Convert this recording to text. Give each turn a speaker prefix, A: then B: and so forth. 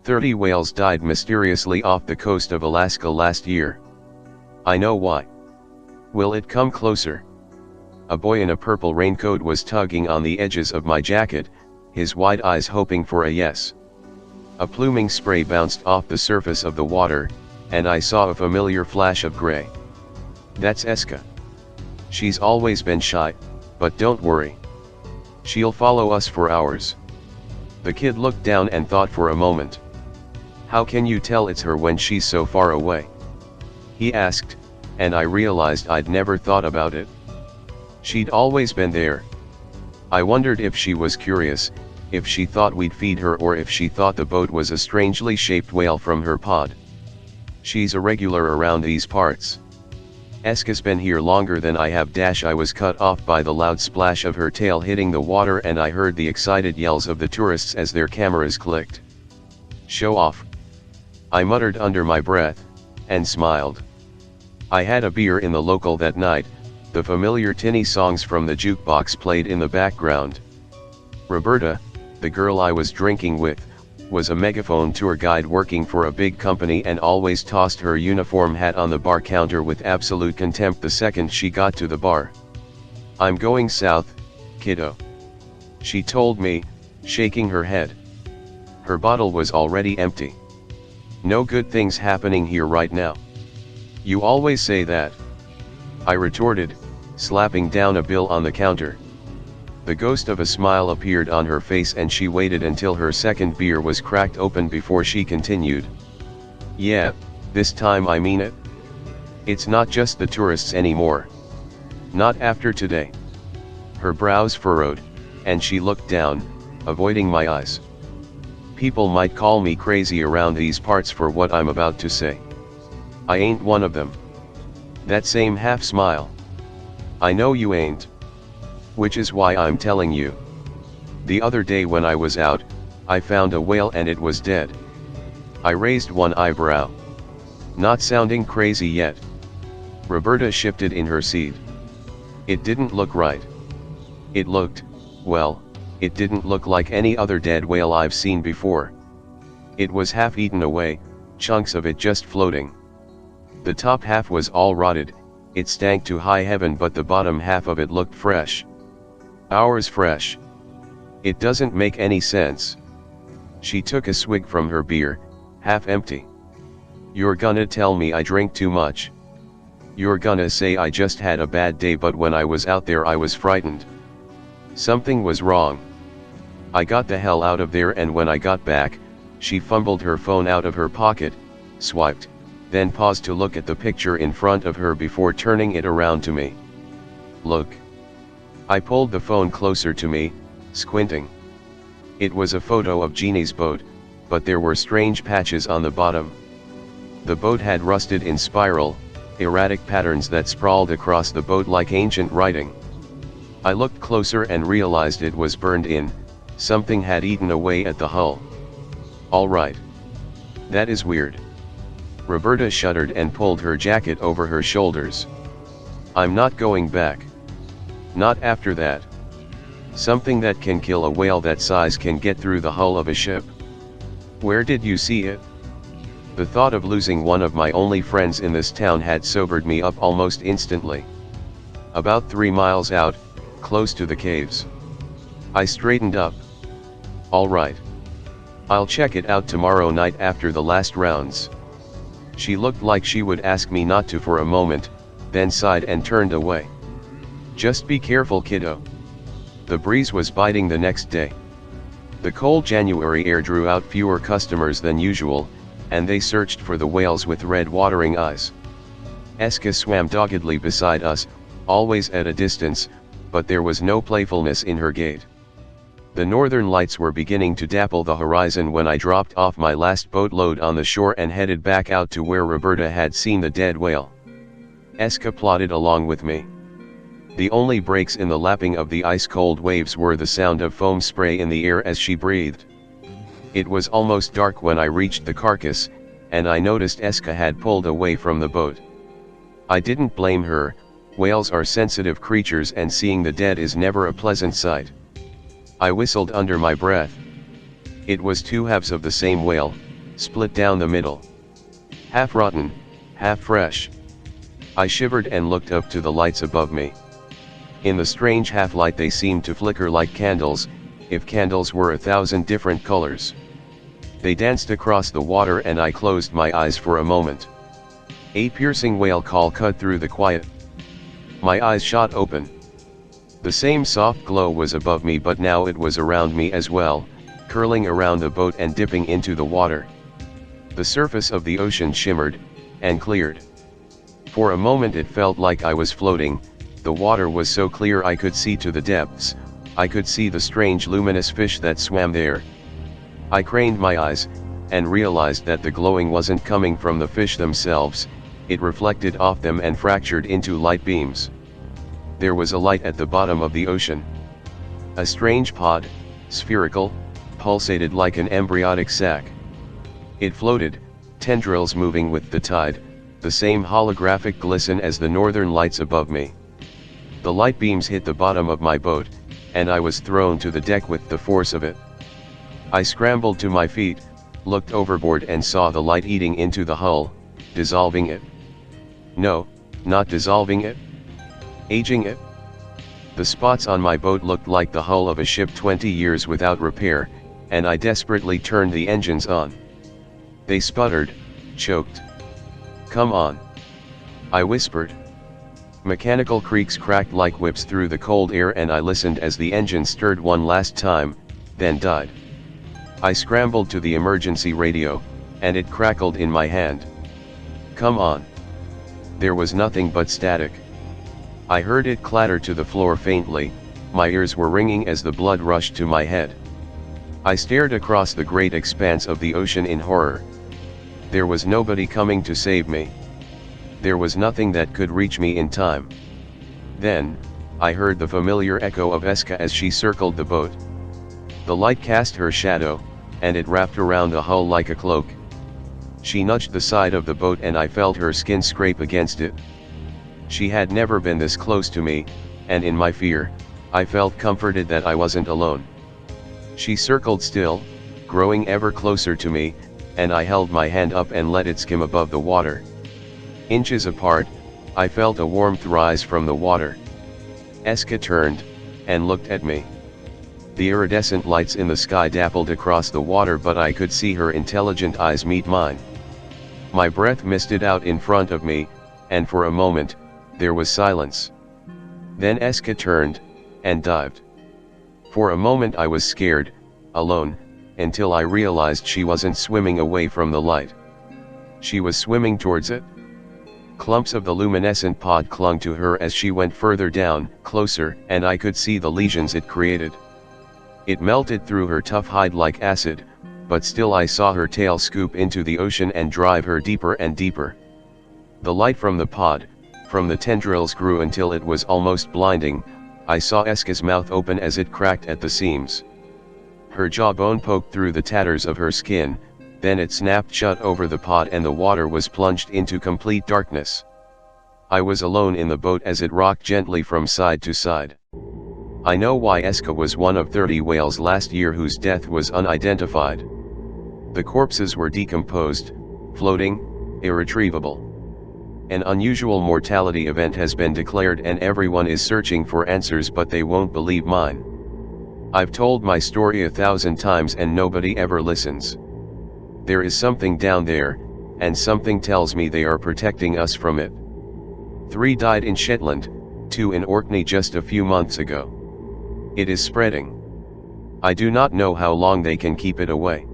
A: 30 whales died mysteriously off the coast of Alaska last year. I know why. Will it come closer? A boy in a purple raincoat was tugging on the edges of my jacket, his wide eyes hoping for a yes. A pluming spray bounced off the surface of the water, and I saw a familiar flash of gray. That's Eska. She's always been shy, but don't worry. She'll follow us for hours. The kid looked down and thought for a moment. How can you tell it's her when she's so far away? He asked, and I realized I'd never thought about it. She'd always been there. I wondered if she was curious, if she thought we'd feed her, or if she thought the boat was a strangely shaped whale from her pod. She's a regular around these parts. Eska's been here longer than I have. I was cut off by the loud splash of her tail hitting the water, and I heard the excited yells of the tourists as their cameras clicked. Show off, I muttered under my breath, and smiled. I had a beer in the local that night. The familiar tinny songs from the jukebox played in the background. Roberta, the girl I was drinking with, was a megaphone tour guide working for a big company and always tossed her uniform hat on the bar counter with absolute contempt the second she got to the bar. I'm going south, kiddo. She told me, shaking her head. Her bottle was already empty. No good things happening here right now. You always say that, I retorted, slapping down a bill on the counter. The ghost of a smile appeared on her face, and she waited until her second beer was cracked open before she continued. Yeah, this time I mean it. It's not just the tourists anymore. Not after today. Her brows furrowed, and she looked down, avoiding my eyes. People might call me crazy around these parts for what I'm about to say. I ain't one of them. That same half smile. I know you ain't. Which is why I'm telling you. The other day when I was out, I found a whale and it was dead. I raised one eyebrow. Not sounding crazy yet. Roberta shifted in her seat. It didn't look right. It looked, well, it didn't look like any other dead whale I've seen before. It was half eaten away, chunks of it just floating. The top half was all rotted, it stank to high heaven, but the bottom half of it looked fresh. Hours fresh. It doesn't make any sense. She took a swig from her beer, half empty. You're gonna tell me I drink too much. You're gonna say I just had a bad day, but when I was out there I was frightened. Something was wrong. I got the hell out of there, and when I got back, she fumbled her phone out of her pocket, swiped, then paused to look at the picture in front of her before turning it around to me. Look. I pulled the phone closer to me, squinting. It was a photo of Jeannie's boat, but there were strange patches on the bottom. The boat had rusted in spiral, erratic patterns that sprawled across the boat like ancient writing. I looked closer and realized it was burned in, something had eaten away at the hull. All right. That is weird. Roberta shuddered and pulled her jacket over her shoulders. I'm not going back. Not after that. Something that can kill a whale that size can get through the hull of a ship. Where did you see it? The thought of losing one of my only friends in this town had sobered me up almost instantly. About 3 miles out, close to the caves. I straightened up. All right. I'll check it out tomorrow night after the last rounds. She looked like she would ask me not to for a moment, then sighed and turned away. Just be careful, kiddo. The breeze was biting the next day. The cold January air drew out fewer customers than usual, and they searched for the whales with red watering eyes. Eska swam doggedly beside us, always at a distance, but there was no playfulness in her gait. The northern lights were beginning to dapple the horizon when I dropped off my last boatload on the shore and headed back out to where Roberta had seen the dead whale. Eska plodded along with me. The only breaks in the lapping of the ice-cold waves were the sound of foam spray in the air as she breathed. It was almost dark when I reached the carcass, and I noticed Eska had pulled away from the boat. I didn't blame her. Whales are sensitive creatures, and seeing the dead is never a pleasant sight. I whistled under my breath. It was two halves of the same whale, split down the middle. Half rotten, half fresh. I shivered and looked up to the lights above me. In the strange half-light they seemed to flicker like candles, if candles were 1,000 different colors. They danced across the water and I closed my eyes for a moment. A piercing whale call cut through the quiet. My eyes shot open. The same soft glow was above me, but now it was around me as well, curling around the boat and dipping into the water. The surface of the ocean shimmered and cleared. For a moment it felt like I was floating. The water was so clear I could see to the depths. I could see the strange luminous fish that swam there. I craned my eyes, and realized that the glowing wasn't coming from the fish themselves, it reflected off them and fractured into light beams. There was a light at the bottom of the ocean. A strange pod, spherical, pulsated like an embryonic sac. It floated, tendrils moving with the tide, the same holographic glisten as the northern lights above me. The light beams hit the bottom of my boat, and I was thrown to the deck with the force of it. I scrambled to my feet, looked overboard and saw the light eating into the hull, dissolving it. No, not dissolving it. Aging it. The spots on my boat looked like the hull of a ship 20 years without repair, and I desperately turned the engines on. They sputtered, choked. "Come on," I whispered. Mechanical creaks cracked like whips through the cold air and I listened as the engine stirred one last time, then died. I scrambled to the emergency radio, and it crackled in my hand. "Come on." There was nothing but static. I heard it clatter to the floor faintly, my ears were ringing as the blood rushed to my head. I stared across the great expanse of the ocean in horror. There was nobody coming to save me. There was nothing that could reach me in time. Then, I heard the familiar echo of Eska as she circled the boat. The light cast her shadow, and it wrapped around the hull like a cloak. She nudged the side of the boat and I felt her skin scrape against it. She had never been this close to me, and in my fear, I felt comforted that I wasn't alone. She circled still, growing ever closer to me, and I held my hand up and let it skim above the water. Inches apart, I felt a warmth rise from the water. Eska turned, and looked at me. The iridescent lights in the sky dappled across the water, but I could see her intelligent eyes meet mine. My breath misted out in front of me, and for a moment, there was silence. Then Eska turned, and dived. For a moment I was scared, alone, until I realized she wasn't swimming away from the light. She was swimming towards it. Clumps of the luminescent pod clung to her as she went further down, closer, and I could see the lesions it created. It melted through her tough hide like acid, but still I saw her tail scoop into the ocean and drive her deeper and deeper. The light from the pod, from the tendrils grew until it was almost blinding. I saw Eska's mouth open as it cracked at the seams. Her jawbone poked through the tatters of her skin, then it snapped shut over the pod and the water was plunged into complete darkness. I was alone in the boat as it rocked gently from side to side. I know why Eska was one of 30 whales last year whose death was unidentified. The corpses were decomposed, floating, irretrievable. An unusual mortality event has been declared and everyone is searching for answers, but they won't believe mine. I've told my story 1,000 times and nobody ever listens. There is something down there, and something tells me they are protecting us from it. 3 died in Shetland, 2 in Orkney just a few months ago. It is spreading. I do not know how long they can keep it away.